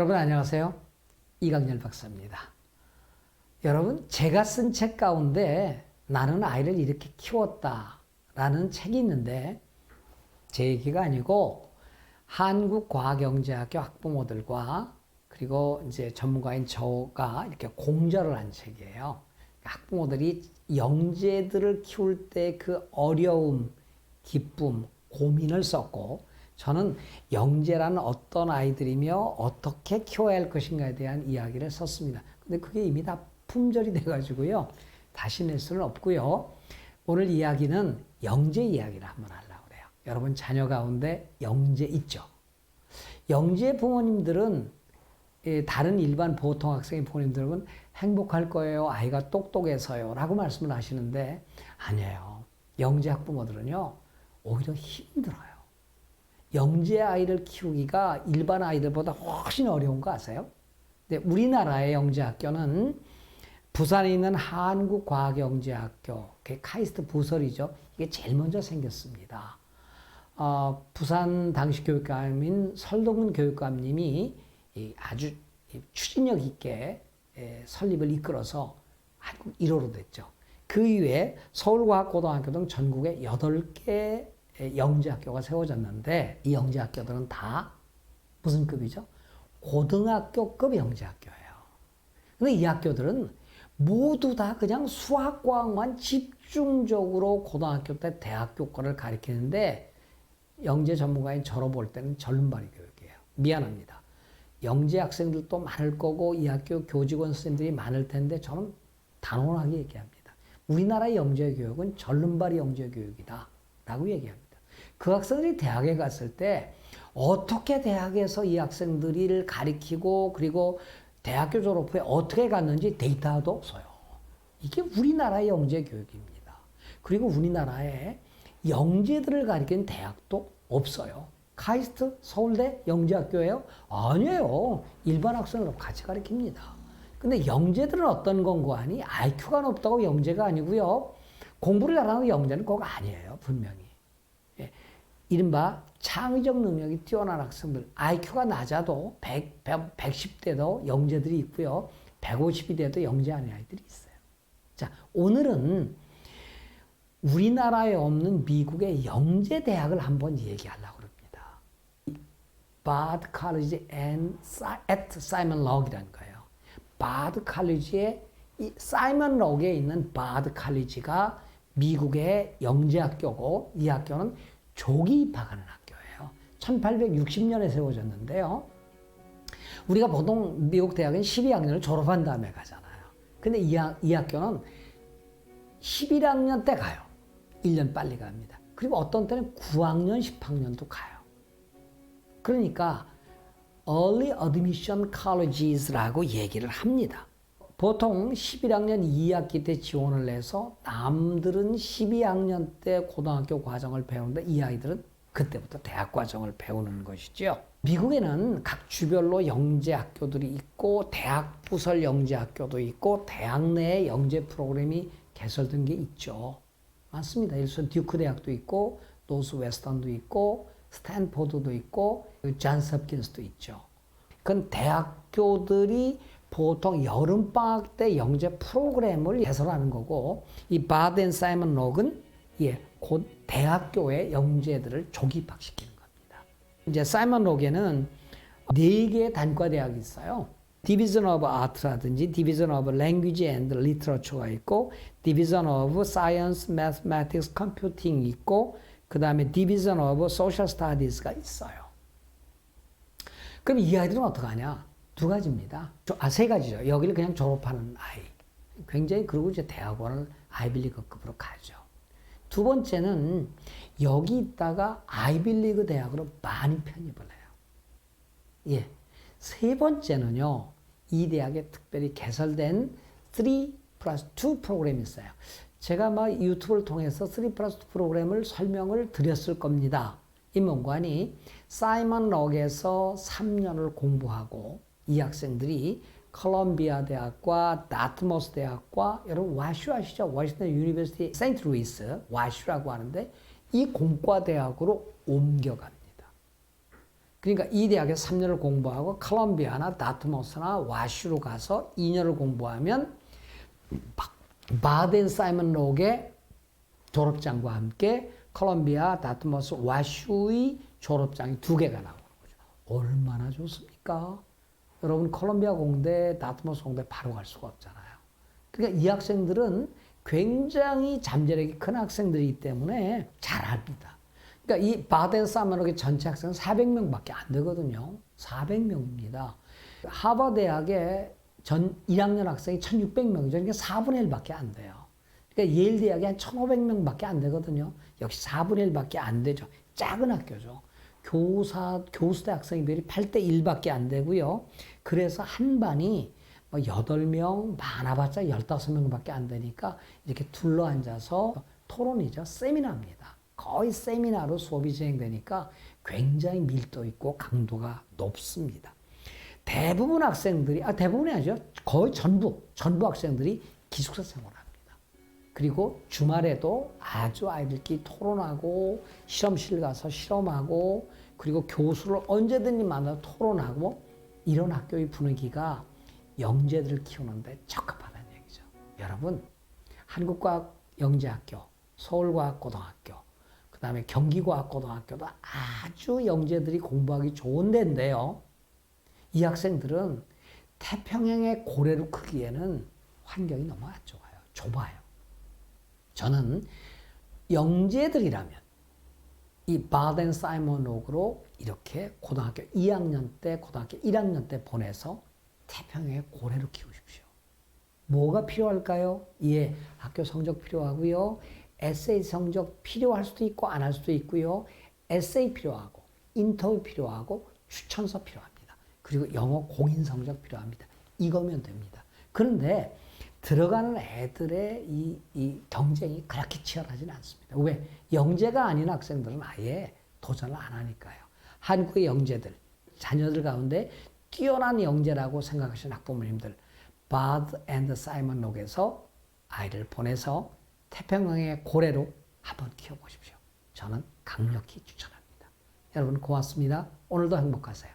여러분 안녕하세요. 이강렬 박사입니다. 여러분 제가 쓴 책 가운데 나는 아이를 이렇게 키웠다 라는 책이 있는데 제 얘기가 아니고 한국과학영재학교 학부모들과 그리고 이제 전문가인 저가 이렇게 공저를 한 책이에요. 학부모들이 영재들을 키울 때 그 어려움, 기쁨, 고민을 썼고 저는 영재라는 어떤 아이들이며 어떻게 키워야 할 것인가에 대한 이야기를 썼습니다. 근데 그게 이미 다 품절이 돼가지고요. 다시 낼 수는 없고요. 오늘 이야기는 영재 이야기를 한번 하려고 그래요. 여러분 자녀 가운데 영재 있죠? 영재 부모님들은 다른 일반 보통 학생의 부모님들은 행복할 거예요. 아이가 똑똑해서요. 라고 말씀을 하시는데 아니에요. 영재 학부모들은요. 오히려 힘들어요. 영재 아이를 키우기가 일반 아이들보다 훨씬 어려운 거 아세요? 근데 우리나라의 영재 학교는 부산에 있는 한국과학영재학교, 카이스트 부설이죠. 이게 제일 먼저 생겼습니다. 부산 당시 교육감인 설동근 교육감님이 아주 추진력 있게 설립을 이끌어서 한국 1호로 됐죠. 그 이후에 서울과학고등학교 등 전국에 8개 영재학교가 세워졌는데 이 영재학교들은 다 무슨 급이죠? 고등학교급 영재학교예요. 근데 이 학교들은 모두 다 그냥 수학과학만 집중적으로 고등학교 때 대학교 거를 가르치는데 영재 전문가인 저로 볼 때는 절름발이 교육이에요. 미안합니다. 영재 학생들도 많을 거고 이 학교 교직원 선생님들이 많을 텐데 저는 단호하게 얘기합니다. 우리나라의 영재 교육은 절름발이 영재 교육이다 라고 얘기합니다. 그 학생들이 대학에 갔을 때 어떻게 대학에서 이 학생들을 가르치고 그리고 대학교 졸업 후에 어떻게 갔는지 데이터도 없어요. 이게 우리나라의 영재 교육입니다. 그리고 우리나라에 영재들을 가르치는 대학도 없어요. 카이스트 서울대 영재학교예요? 아니에요. 일반 학생으로 같이 가르칩니다. 근데 영재들은 어떤 공부하니? IQ가 높다고 영재가 아니고요. 공부를 잘하는 영재는 그거 아니에요. 분명히. 이른바 창의적 능력이 뛰어난 학생들, IQ가 낮아도 110대도 영재들이 있고요. 150이 돼도 영재 아닌 아이들이 있어요. 자, 오늘은 우리나라에 없는 미국의 영재 대학을 한번 얘기하려고 합니다. 바드 칼리지 at 사이먼 럭이라는 거예요. 바드 칼리지의 사이먼 럭에 있는 바드 칼리지가 미국의 영재학교고 이 학교는 조기 입학하는 학교예요. 1860년에 세워졌는데요. 우리가 보통 미국 대학은 12학년을 졸업한 다음에 가잖아요. 근데 이 학교는 11학년 때 가요. 1년 빨리 갑니다. 그리고 어떤 때는 9학년, 10학년도 가요. 그러니까 Early Admission Colleges라고 얘기를 합니다. 보통 11학년 2학기 때 지원을 해서 남들은 12학년 때 고등학교 과정을 배우는데 이 아이들은 그때부터 대학 과정을 배우는 것이죠. 미국에는 각 주별로 영재 학교들이 있고 대학 부설 영재 학교도 있고 대학 내에 영재 프로그램이 개설된 게 있죠. 맞습니다. 예를 들어서 듀크 대학도 있고 노스 웨스턴도 있고 스탠포드도 있고 존스 홉킨스도 있죠. 그건 대학교들이 보통 여름방학 때 영재 프로그램을 개설하는 거고 이 바드 앤 사이먼 럭은 곧 대학교의 영재들을 조기 입학시키는 겁니다. 이제 사이먼 럭에는 4개의 단과 대학이 있어요. 디비전 오브 아트라든지 디비전 오브 랭귀지 앤드 리터처가 있고 디비전 오브 사이언스, 매스매틱스, 컴퓨팅이 있고 그 다음에 디비전 오브 소셜 스타디스가 있어요. 그럼 이 아이들은 어떡하냐? 2가지입니다. 3가지죠. 여기를 그냥 졸업하는 아이. 굉장히 그리고 이제 대학원을 아이빌리그급으로 가죠. 2번째는 여기 있다가 아이빌리그 대학으로 많이 편입을 해요. 3번째는요. 이 대학에 특별히 개설된 3+2 프로그램이 있어요. 제가 유튜브를 통해서 3+2 프로그램을 설명을 드렸을 겁니다. 이 뭔가니 사이먼 럭에서 3년을 공부하고 이 학생들이 컬럼비아 대학과 다트머스 대학과 여러분 와슈 아시죠? 워싱턴 유니버시티 세인트 루이스 와슈라고 하는데 이 공과 대학으로 옮겨갑니다. 그러니까 이 대학에서 3년을 공부하고 컬럼비아나 다트머스나 와슈로 가서 2년을 공부하면 바덴 사이먼 록의 졸업장과 함께 컬럼비아, 다트머스, 와슈의 졸업장이 2개가 나오는 거죠. 얼마나 좋습니까? 여러분 컬럼비아 공대, 다트머스 공대 바로 갈 수가 없잖아요. 그러니까 이 학생들은 굉장히 잠재력이 큰 학생들이기 때문에 잘합니다. 그러니까 이 바덴 사이먼 전체 학생은 400명밖에 안 되거든요. 400명입니다. 하버드 대학의 전 1학년 학생이 1600명이죠. 그러니까 4분의 1밖에 안 돼요. 그러니까 예일 대학이 한 1500명밖에 안 되거든요. 역시 4분의 1밖에 안 되죠. 작은 학교죠. 교수대 학생 비율이 8대 1밖에 안 되고요. 그래서 한 반이 8명, 많아봤자 15명밖에 안 되니까 이렇게 둘러앉아서 토론이죠. 세미나입니다. 거의 세미나로 수업이 진행되니까 굉장히 밀도 있고 강도가 높습니다. 대부분 학생들이, 대부분이 아니죠. 거의 전부 학생들이 기숙사 생활합니다. 그리고 주말에도 아주 아이들끼리 토론하고 실험실 가서 실험하고 그리고 교수를 언제든지 만나서 토론하고 이런 학교의 분위기가 영재들을 키우는데 적합하다는 얘기죠. 여러분, 한국과학영재학교, 서울과학고등학교, 그 다음에 경기과학고등학교도 아주 영재들이 공부하기 좋은 데인데요. 이 학생들은 태평양의 고래로 크기에는 환경이 너무 안 좋아요. 좁아요. 저는 영재들이라면 이 바덴 사이먼 록으로 이렇게 고등학교 2학년 때, 고등학교 1학년 때 보내서 태평양의 고래로 키우십시오. 뭐가 필요할까요? 예, 학교 성적 필요하고요. 에세이 성적 필요할 수도 있고 안 할 수도 있고요. 에세이 필요하고 인터뷰 필요하고 추천서 필요합니다. 그리고 영어 공인 성적 필요합니다. 이거면 됩니다. 그런데 들어가는 애들의 이 경쟁이 그렇게 치열하지는 않습니다. 왜? 영재가 아닌 학생들은 아예 도전을 안 하니까요. 한국의 영재들, 자녀들 가운데 뛰어난 영재라고 생각하시는 학부모님들, 바드 앤드 사이먼 록에서 아이를 보내서 태평양의 고래로 한번 키워보십시오. 저는 강력히 추천합니다. 여러분 고맙습니다. 오늘도 행복하세요.